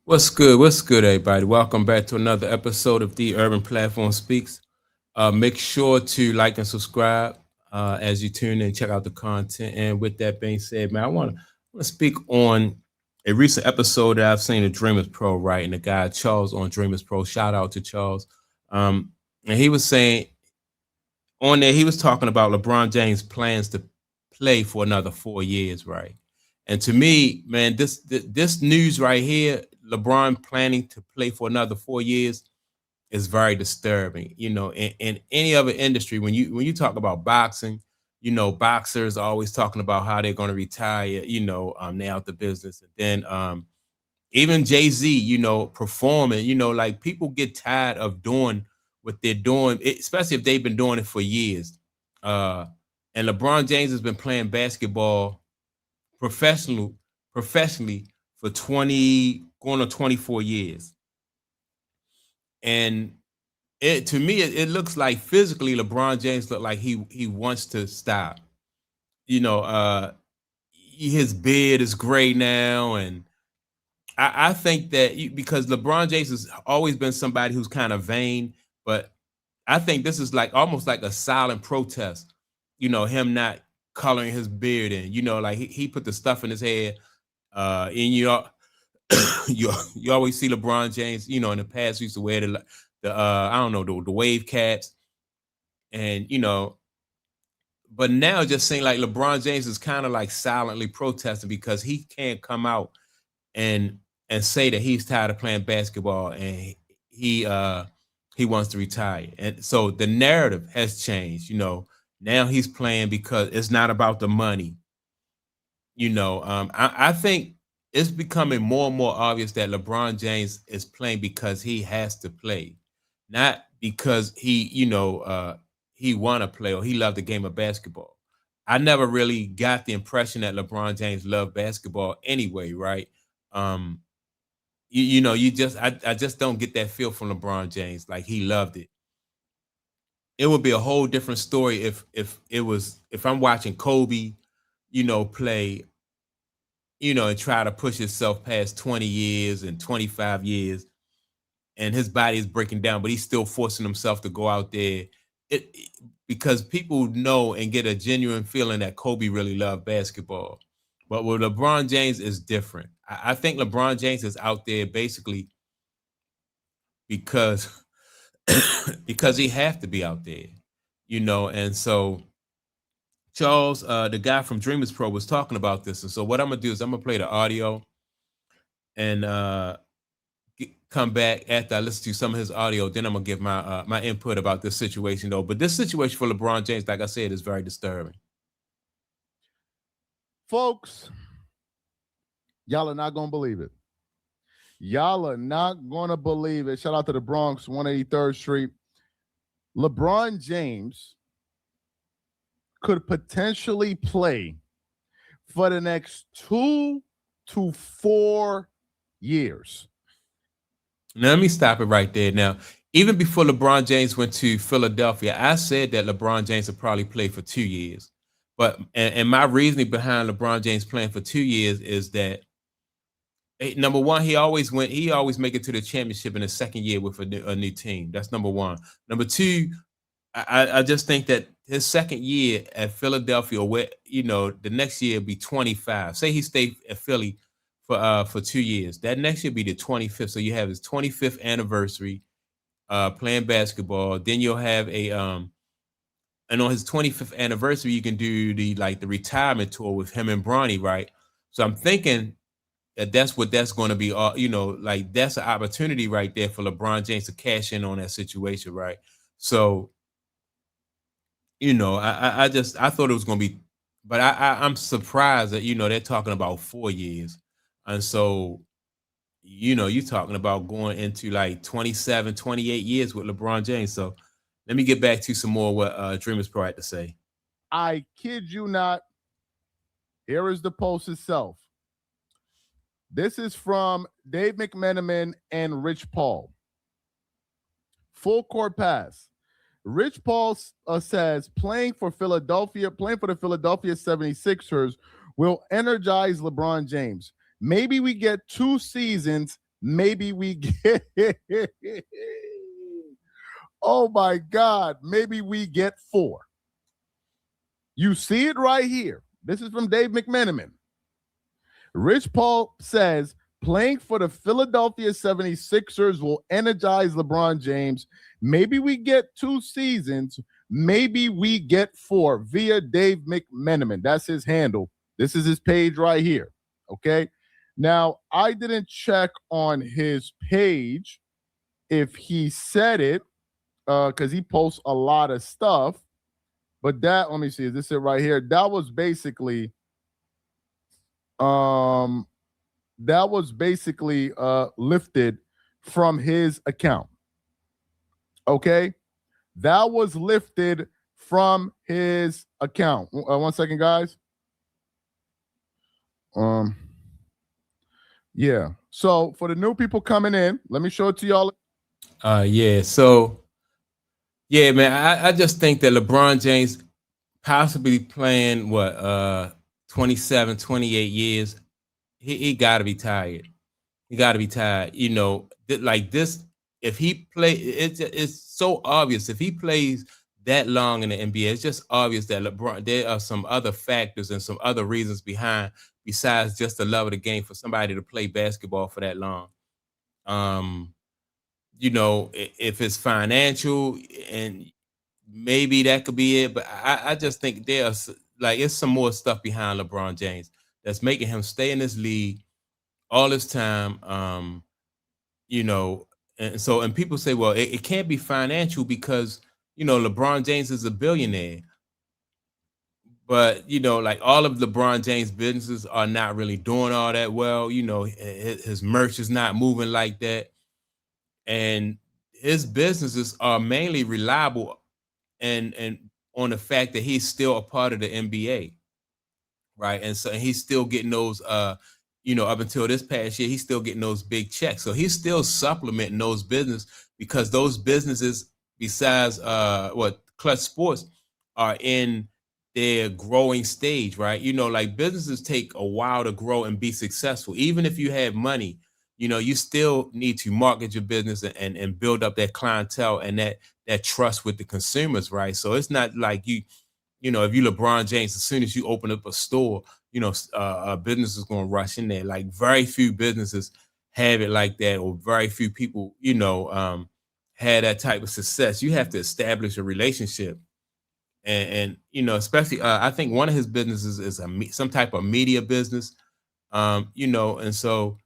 What's good? What's good, everybody? Welcome back to another episode of The Urban Platform Speaks. Make sure to like and subscribe as you tune in, check out the content. And with that being said, man, I want to speak on a recent episode that I've seen of Dreamers Pro, right? And the guy Charles on Dreamers Pro. Shout out to Charles. And he was saying on there, he was talking about LeBron James' plans to play for another 4 years, right? And to me, man, this news right here, LeBron planning to play for another 4 years, is very disturbing. In any other industry, when you talk about boxing, boxers are always talking about how they're going to retire. They out the business, and then even Jay-Z, performing, like people get tired of doing what they're doing, especially if they've been doing it for years. Uh, and LeBron James has been playing basketball professional professionally for 20 going on 24 years. And it to me it looks like physically LeBron James look like he wants to stop. You know, his beard is gray now, and I think that because LeBron James has always been somebody who's kind of vain, but I think this is like almost like a silent protest. Him not coloring his beard in. Like he put the stuff in his head. And you always see LeBron James. In the past used to wear the I don't know the wave caps, and but now it just seems like LeBron James is kind of like silently protesting because he can't come out and say that he's tired of playing basketball and he wants to retire. And so the narrative has changed. Now he's playing because it's not about the money. I think it's becoming more and more obvious that LeBron James is playing because he has to play, not because he want to play or he loved the game of basketball. I never really got the impression that LeBron James loved basketball anyway, right? Um, I just don't get that feel from LeBron James like he loved it. It would be a whole different story if I'm watching Kobe, play, and try to push himself past 20 years and 25 years, and his body is breaking down, but he's still forcing himself to go out there. Because people know and get a genuine feeling that Kobe really loved basketball. But with LeBron James is different. I think LeBron James is out there basically because because he have to be out there, and so Charles, the guy from Dreamers Pro, was talking about this. And so what I'm gonna do is I'm gonna play the audio and come back after I listen to some of his audio. Then I'm gonna give my input about this situation though. But this situation for LeBron James, like I said, is very disturbing. Folks, y'all are not going to believe it. Y'all are not going to believe it. Shout out to the Bronx, 183rd Street. LeBron James could potentially play for the next 2 to 4 years. Now, let me stop it right there. Now, even before LeBron James went to Philadelphia, I said that LeBron James would probably play for 2 years. But and my reasoning behind LeBron James playing for 2 years is that number one, he always make it to the championship in the second year with a new team. That's number one. Number two, I just think that his second year at Philadelphia, where the next year will be 25. Say he stayed at Philly for 2 years. That next year will be the 25th. So you have his 25th anniversary playing basketball. Then you'll have and on his 25th anniversary, you can do the retirement tour with him and Bronny, right? So I'm thinking that's what that's going to be. Like that's an opportunity right there for LeBron James to cash in on that situation, right? So, I thought it was going to be, but I'm surprised that they're talking about 4 years, and so you're talking about going into like 27, 28 years with LeBron James. So let me get back to some more what Dreamers Pro had to say. I kid you not. Here is the post itself. This is from Dave McMenamin and Rich Paul. Full court pass. Rich Paul says playing for the Philadelphia 76ers will energize LeBron James. Maybe we get 2 seasons maybe we get oh my God, maybe we get 4. You see it right here. This is from Dave McMenamin. Rich Paul says playing for the Philadelphia 76ers will energize LeBron James. Maybe we get 2 seasons. Maybe we get 4 via Dave McMenamin. That's his handle. This is his page right here. Okay. Now, I didn't check on his page if he said it because he posts a lot of stuff. But that, let me see, is this it right here? That was basically lifted from his account. Okay? That was lifted from his account. 1 second, guys. Yeah. So for the new people coming in, let me show it to y'all. Yeah. So, yeah, man, I just think that LeBron James possibly playing 27, 28 years. He got to be tired. He got to be tired. You know, like this. If he play, it's so obvious. If he plays that long in the NBA, it's just obvious that LeBron. There are some other factors and some other reasons behind, besides just the love of the game, for somebody to play basketball for that long. You know, if it's financial, and maybe that could be it, but I just think there's like it's some more stuff behind LeBron James that's making him stay in this league all this time. You know, and people say, well, it can't be financial because you know LeBron James is a billionaire. But you know, like all of LeBron James businesses are not really doing all that well. You know, his merch is not moving like that, and his businesses are mainly reliable and on the fact that he's still a part of the NBA, right? And so he's still getting those you know, up until this past year, he's still getting those big checks. So he's still supplementing those business because those businesses, besides what Clutch Sports, are in their growing stage, right? You know, like businesses take a while to grow and be successful. Even if you have money, you know, you still need to market your business and build up that clientele and that trust with the consumers, right? So it's not like you know, if you LeBron James, as soon as you open up a store, you know, a business is going to rush in there. Like very few businesses have it like that, or very few people, you know, had that type of success. You have to establish a relationship, and you know, especially I think one of his businesses is some type of media business, you know, and so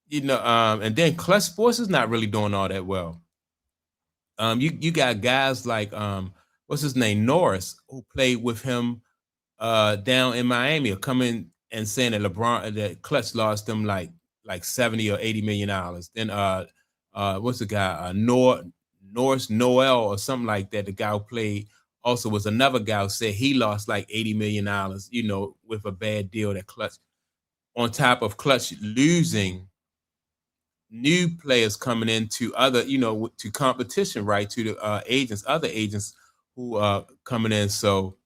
you know, and then Clutch Sports is not really doing all that well. You got guys like what's his name, Norris, who played with him down in Miami, are coming and saying that LeBron that Clutch lost them like 70 or 80 million dollars. Then what's the guy? Norris Noel or something like that. The guy who played also was another guy who said he lost like 80 million dollars, you know, with a bad deal that Clutch, on top of Clutch losing new players coming into other, you know, to competition, right? To the agents, other agents who are coming in. So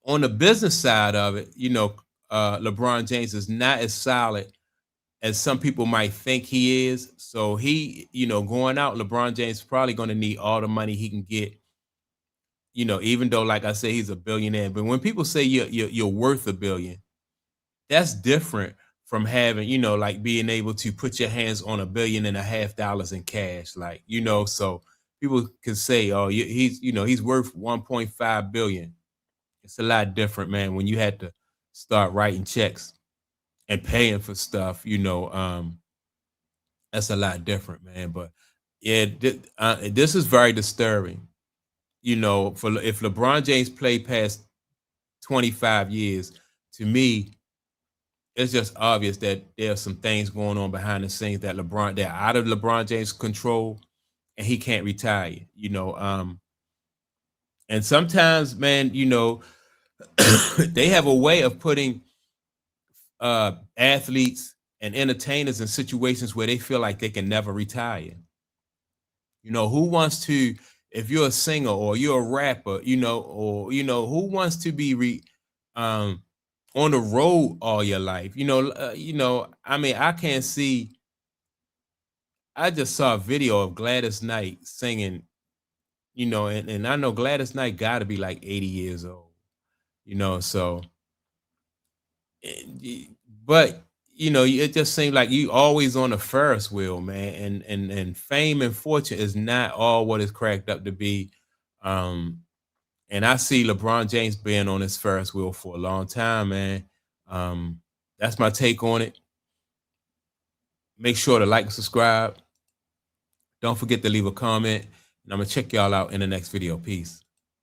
on the business side of it, you know, LeBron James is not as solid as some people might think he is. So he, you know, going out, LeBron James is probably going to need all the money he can get. You know, even though, like I say, he's a billionaire. But when people say you're worth $1 billion, that's different from having, you know, like being able to put your hands on $1.5 billion in cash. Like, you know, so people can say, oh, he's, you know, he's worth 1.5 billion. It's a lot different, man, when you had to start writing checks and paying for stuff, you know, that's a lot different, man. But yeah, this is very disturbing. You know, for if LeBron James played past 25 years, to me, it's just obvious that there are some things going on behind the scenes that they're out of LeBron James' control, and he can't retire. You know, and sometimes, man, you know, they have a way of putting athletes and entertainers in situations where they feel like they can never retire. You know, who wants to, if you're a singer or you're a rapper, you know, or you know, who wants to be um on the road all your life. I mean, I can't see. I just saw a video of Gladys Knight singing, and I know Gladys Knight got to be like 80 years old, so, but, it just seems like you always on a Ferris wheel, man, and fame and fortune is not all what it's cracked up to be. Um, and I see LeBron James being on this Ferris wheel for a long time, man. Um, that's my take on it. Make sure to like and subscribe. Don't forget to leave a comment. And I'm going to check y'all out in the next video. Peace.